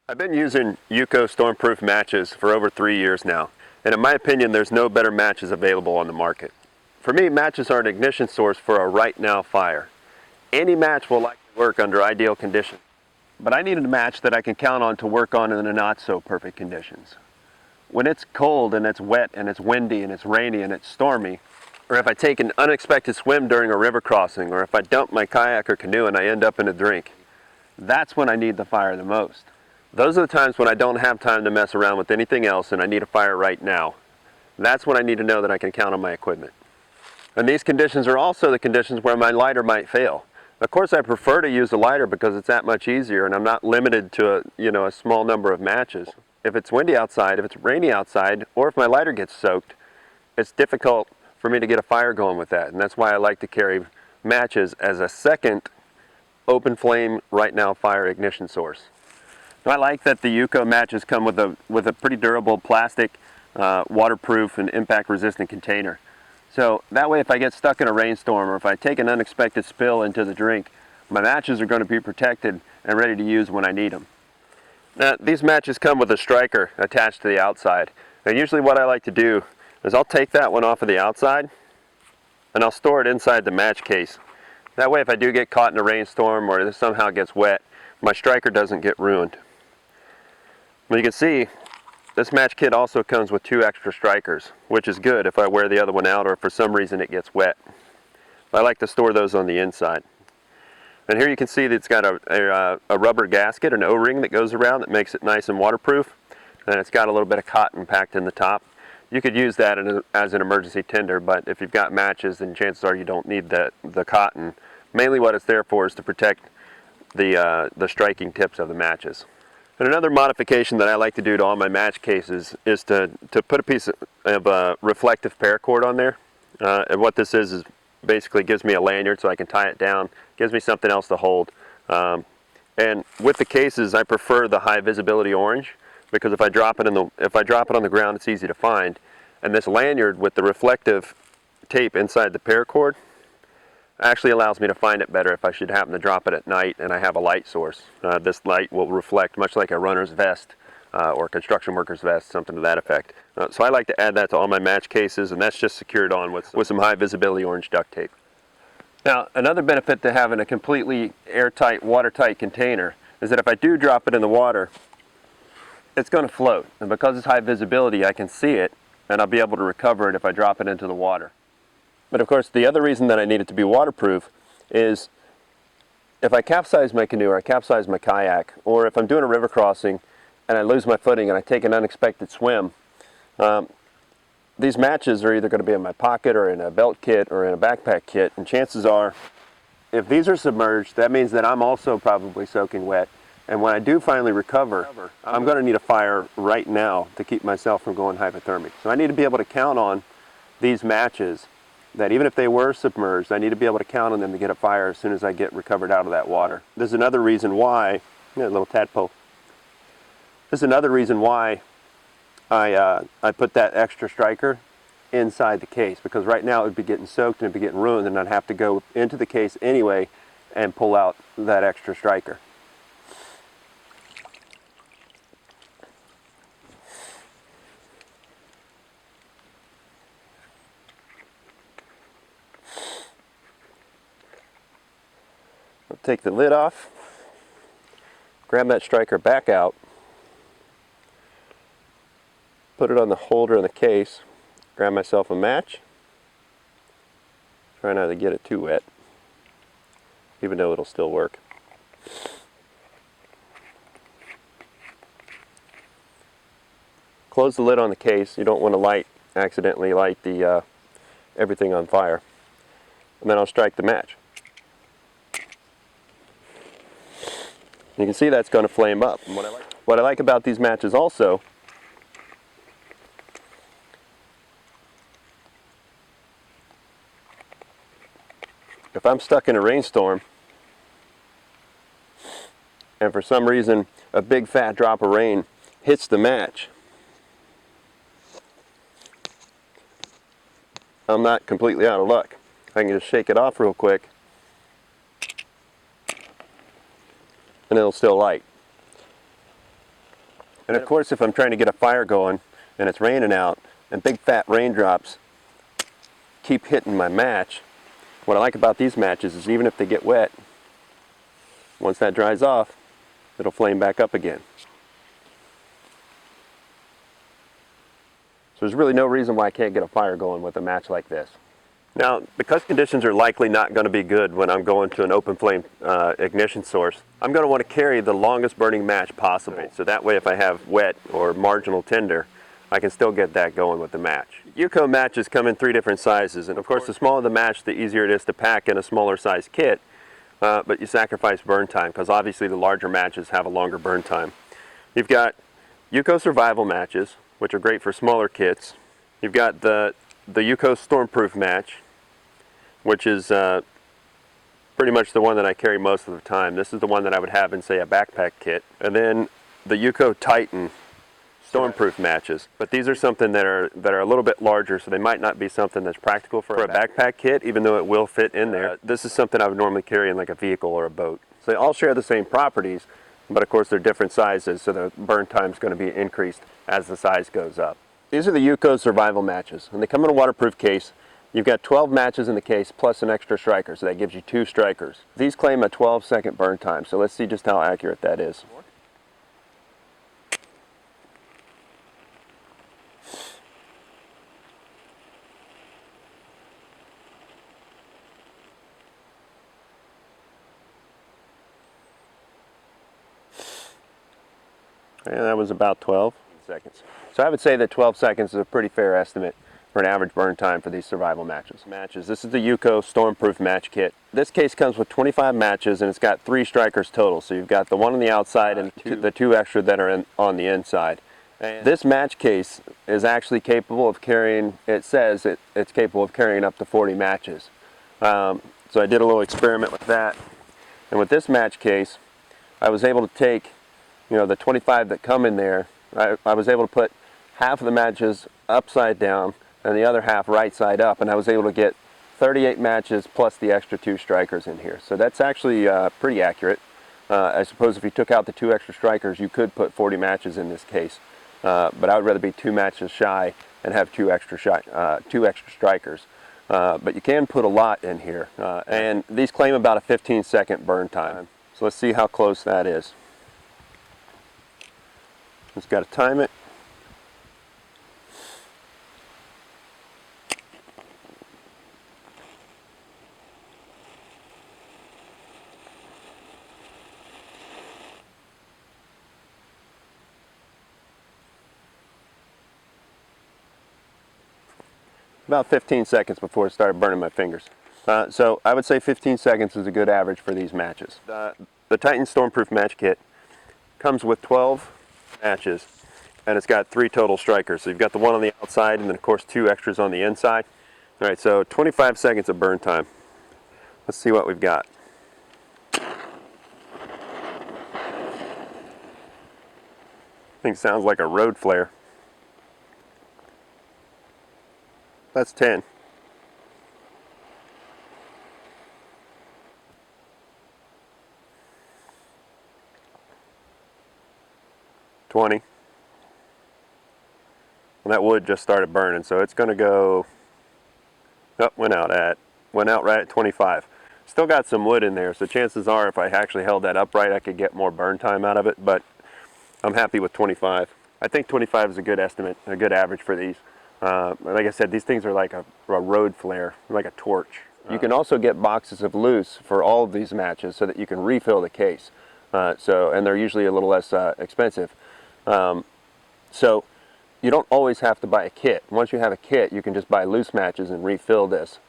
I've been using UCO Stormproof matches for over 3 years now, and in my opinion there's no better matches available on the market. For me, matches are an ignition source for a right now fire. Any match will likely work under ideal conditions, but I needed a match that I can count on to work on in the not so perfect conditions. When it's cold and it's wet and it's windy and it's rainy and it's stormy, or if I take an unexpected swim during a river crossing, or if I dump my kayak or canoe and I end up in a drink, that's when I need the fire the most. Those are the times when I don't have time to mess around with anything else and I need a fire right now. That's when I need to know that I can count on my equipment. And these conditions are also the conditions where my lighter might fail. Of course, I prefer to use a lighter because it's that much easier and I'm not limited to a small number of matches. If it's windy outside, if it's rainy outside, or if my lighter gets soaked, it's difficult for me to get a fire going with that. And that's why I like to carry matches as a second open flame right now fire ignition source. Now, I like that the UCO matches come with a pretty durable plastic, waterproof and impact resistant container. So that way if I get stuck in a rainstorm or if I take an unexpected spill into the drink, my matches are going to be protected and ready to use when I need them. Now, these matches come with a striker attached to the outside. And usually what I like to do is I'll take that one off of the outside and I'll store it inside the match case. That way if I do get caught in a rainstorm or this somehow gets wet, my striker doesn't get ruined. Well, you can see this match kit also comes with 2 extra strikers, which is good if I wear the other one out or if for some reason it gets wet. I like to store those on the inside. And here you can see that it's got a rubber gasket, an O-ring that goes around that makes it nice and waterproof. And it's got a little bit of cotton packed in the top. You could use that as an emergency tinder, but if you've got matches, then chances are you don't need the cotton. Mainly what it's there for is to protect the striking tips of the matches. And another modification that I like to do to all my match cases is to put a piece of reflective paracord on there. And what this is basically gives me a lanyard so I can tie it down, gives me something else to hold. And with the cases, I prefer the high visibility orange because if I drop it on the ground, it's easy to find. And this lanyard with the reflective tape inside the paracord actually allows me to find it better if I should happen to drop it at night and I have a light source. This light will reflect much like a runner's vest or construction worker's vest, something to that effect. So I like to add that to all my match cases, and that's just secured on with some high visibility orange duct tape. Now, another benefit to having a completely airtight, watertight container is that if I do drop it in the water, it's going to float. And because it's high visibility, I can see it and I'll be able to recover it if I drop it into the water. But of course, the other reason that I need it to be waterproof is if I capsize my canoe or I capsize my kayak, or if I'm doing a river crossing and I lose my footing and I take an unexpected swim, these matches are either going to be in my pocket or in a belt kit or in a backpack kit, and chances are, if these are submerged, that means that I'm also probably soaking wet. And when I do finally recover, I'm going to need a fire right now to keep myself from going hypothermic. So I need to be able to count on these matches that even if they were submerged, I need to be able to count on them to get a fire as soon as I get recovered out of that water. There's another reason why, a little tadpole. There's another reason why I put that extra striker inside the case, because right now it would be getting soaked and it'd be getting ruined, and I'd have to go into the case anyway and pull out that extra striker. I'll take the lid off, grab that striker back out, put it on the holder in the case, grab myself a match, try not to get it too wet, even though it'll still work. Close the lid on the case. You don't want to accidentally light the everything on fire. And then I'll strike the match. You can see that's going to flame up. And what I like about these matches also if I'm stuck in a rainstorm and for some reason a big fat drop of rain hits the match, I'm not completely out of luck. I can just shake it off real quick and it'll still light. And of course, if I'm trying to get a fire going and it's raining out and big fat raindrops keep hitting my match, what I like about these matches is even if they get wet, once that dries off, it'll flame back up again. So there's really no reason why I can't get a fire going with a match like this. Now, because conditions are likely not going to be good when I'm going to an open flame ignition source, I'm going to want to carry the longest burning match possible. So that way if I have wet or marginal tinder, I can still get that going with the match. UCO matches come in 3 different sizes, and of course the smaller the match, the easier it is to pack in a smaller size kit, but you sacrifice burn time because obviously the larger matches have a longer burn time. You've got UCO survival matches, which are great for smaller kits. You've got the UCO Stormproof match, which is pretty much the one that I carry most of the time. This is the one that I would have in, say, a backpack kit. And then the UCO Titan Stormproof matches. But these are something that are a little bit larger, so they might not be something that's practical for a backpack kit, even though it will fit in there. This is something I would normally carry in like a vehicle or a boat. So they all share the same properties, but of course they're different sizes, so the burn time is going to be increased as the size goes up. These are the UCO survival matches, and they come in a waterproof case. You've got 12 matches in the case plus an extra striker, so that gives you 2 strikers. These claim a 12-second burn time, so let's see just how accurate that is. And that was about 12 seconds. So I would say that 12 seconds is a pretty fair estimate for an average burn time for these survival matches. This is the UCO Stormproof match kit. This case comes with 25 matches and it's got 3 strikers total. So you've got the one on the outside and the 2 extra that are on the inside. And this match case is actually capable of carrying, it says it's capable of carrying up to 40 matches. So I did a little experiment with that. And with this match case, I was able to take, the 25 that come in there, I was able to put half of the matches upside down and the other half right side up, and I was able to get 38 matches plus the extra 2 strikers in here. So that's actually pretty accurate. I suppose if you took out the 2 extra strikers, you could put 40 matches in this case, but I would rather be 2 matches shy and have 2 extra strikers. But you can put a lot in here, and these claim about a 15-second burn time. So let's see how close that is. Just got to time it. About 15 seconds before it started burning my fingers. So I would say 15 seconds is a good average for these matches. The Titan Stormproof match kit comes with 12 matches and it's got 3 total strikers. So you've got the one on the outside and then of course 2 extras on the inside. All right, so 25 seconds of burn time. Let's see what we've got. Thing sounds like a road flare. That's 10. $20. And that wood just started burning, so it's going to go. Oh, went out right at 25. Still got some wood in there, so chances are if I actually held that upright, I could get more burn time out of it. But I'm happy with 25. I think 25 is a good estimate, a good average for these. Like I said, these things are like a road flare, like a torch. You can also get boxes of loose for all of these matches so that you can refill the case. And they're usually a little less expensive. So you don't always have to buy a kit. Once you have a kit, you can just buy loose matches and refill this.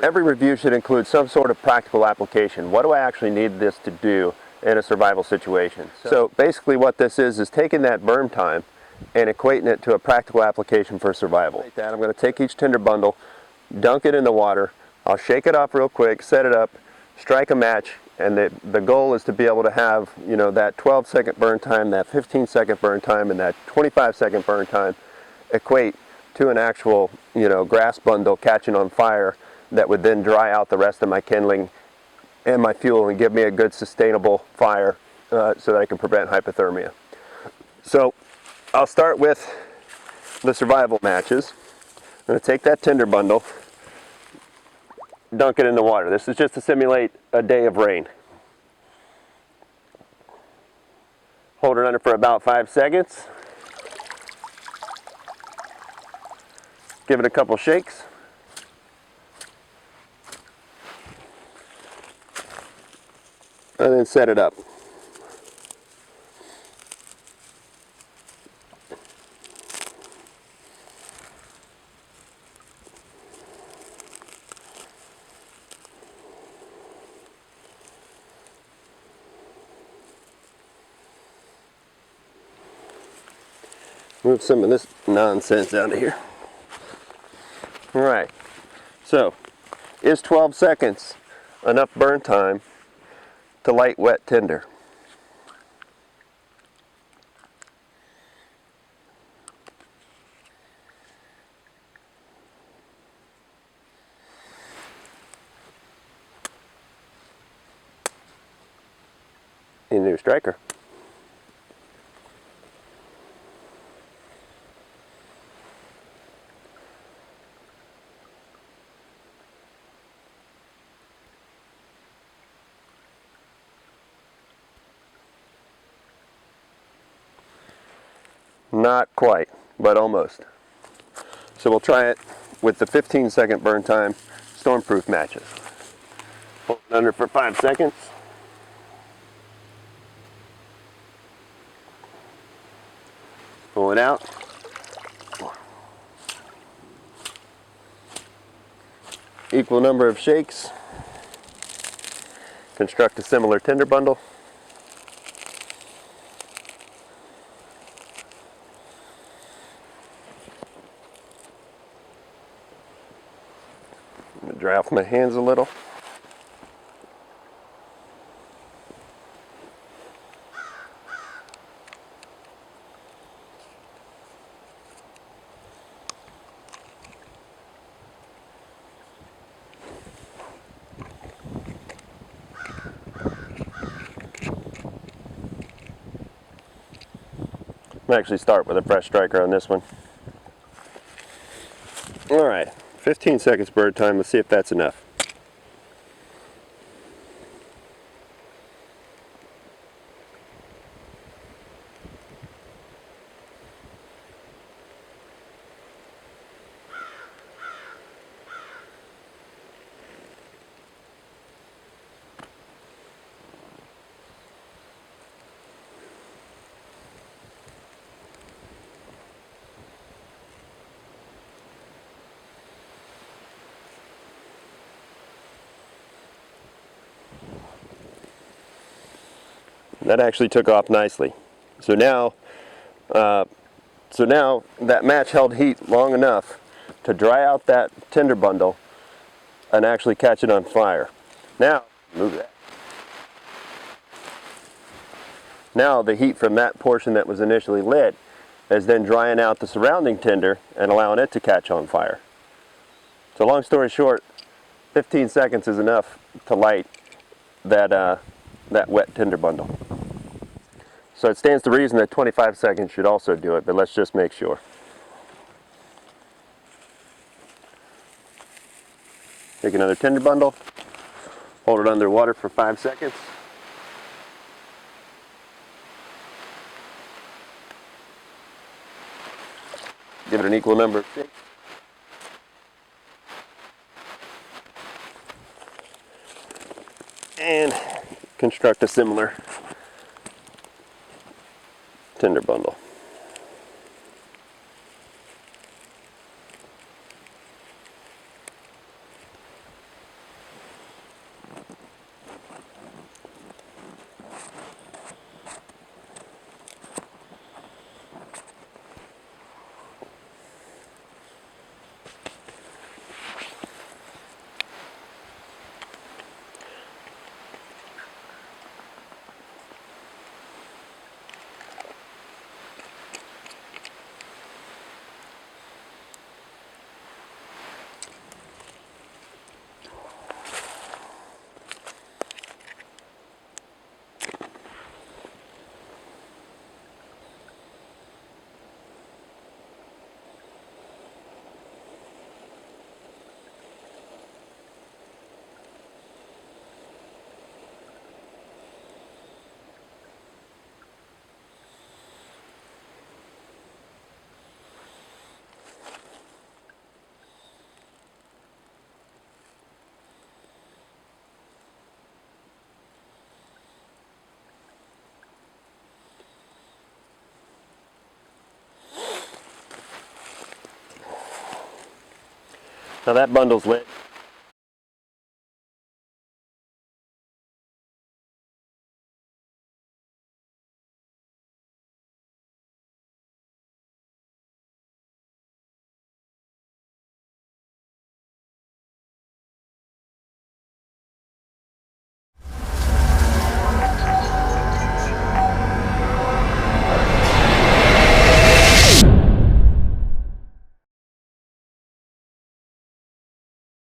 Every review should include some sort of practical application. What do I actually need this to do in a survival situation? So basically what this is taking that burn time and equating it to a practical application for survival. Like that, I'm going to take each tinder bundle, dunk it in the water, I'll shake it off real quick, set it up, strike a match, and the goal is to be able to have, that 12-second burn time, that 15-second burn time, and that 25-second burn time equate to an actual, grass bundle catching on fire that would then dry out the rest of my kindling and my fuel and give me a good sustainable fire so that I can prevent hypothermia. So I'll start with the survival matches. I'm going to take that tinder bundle, dunk it in the water. This is just to simulate a day of rain. Hold it under for about 5 seconds. Give it a couple shakes. And then set it up. Move some of this nonsense out of here. All right, so is 12 seconds enough burn time to light wet tinder? A new striker. Not quite, but almost. So we'll try it with the 15-second burn time Stormproof matches. Hold it under for 5 seconds. Pull it out. Equal number of shakes. Construct a similar tinder bundle. I'm going to dry off my hands a little. I'm going to actually start with a fresh striker on this one. Alright, 15 seconds burn time. Let's see if that's enough. That actually took off nicely. So now that match held heat long enough to dry out that tinder bundle and actually catch it on fire. Now, move that. Now the heat from that portion that was initially lit is then drying out the surrounding tinder and allowing it to catch on fire. So long story short, 15 seconds is enough to light that wet tinder bundle. So it stands to reason that 25 seconds should also do it, but let's just make sure. Take another tinder bundle, hold it under water for 5 seconds. Give it an equal number of shakes. And construct a similar tinder bundle. Now that bundle's lit.